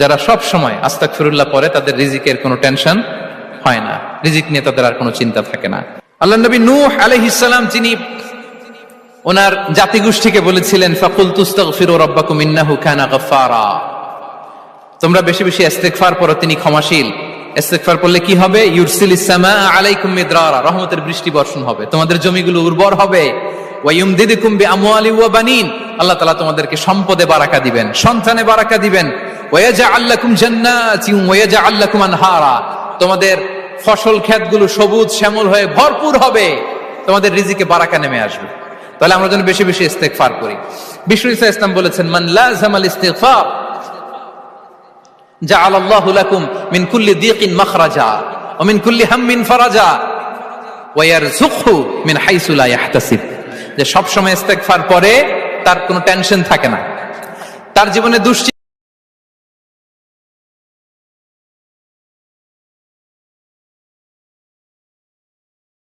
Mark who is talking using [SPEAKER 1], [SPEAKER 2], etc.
[SPEAKER 1] যারা সব সময় আস্তাগফিরুল্লাহ পড়ে তাদের রিজিকের কোনো টেনশন হয় না, রিজিক নিয়ে তাদের আর কোনো চিন্তা থাকে না। আল্লাহ নবী নূহ আলাইহিস সালাম যিনি ওনার জাতিগোষ্ঠীকে বলেছিলেন ফাকুলতু আস্তাগফিরু রাব্বাকুম ইন্নাহু কানা গাফফারা, তোমরা বেশি বেশি ইস্তেগফার পড়ো, তিনি ক্ষমাশীল। ইস্তেগফার পড়লে কি হবে? ইউরসিলিস সামাআ আলাইকুম মিদরারা, রহমতের বৃষ্টি বর্ষণ হবে, তোমাদের জমিগুলো উর্বর হবে। ওয়া ইউমদিদুকুম বিআমওয়ালি ওয়া বানিন, আল্লাহ তাআলা তোমাদেরকে সম্পদে বারাকা দিবেন, সন্তানে বারাকা দিবেন। ওয়া ইয়াজআল লাকুম জান্নাতিন ওয়া ইয়াজআল লাকুম আনহারা, তোমাদের ফসল ক্ষেতগুলো সবুজ শ্যামল হয়ে ভরপুর হবে, তোমাদের রিজিকে বারাকা নেমে আসবে। তাহলে আমরা যেন বেশি বেশি ইস্তেগফার করি। বিষ্ণু ঈসা ইসলাম বলেছেন মান লাযামাল ইস্তিগফার জাআলাল্লাহু লাকুম মিন কুল্লি দিকিন মাখরাজা ওয়া মিন কুল্লি হাম্মিন ফারাজা ওয়া ইয়ারযুকহু মিন হাইসু লা ইয়াহতাসিব, যে সব সময় ইস্তেগফার পড়ে তার কোনো টেনশন থাকে না, তার জীবনে দুশ্চিন্তা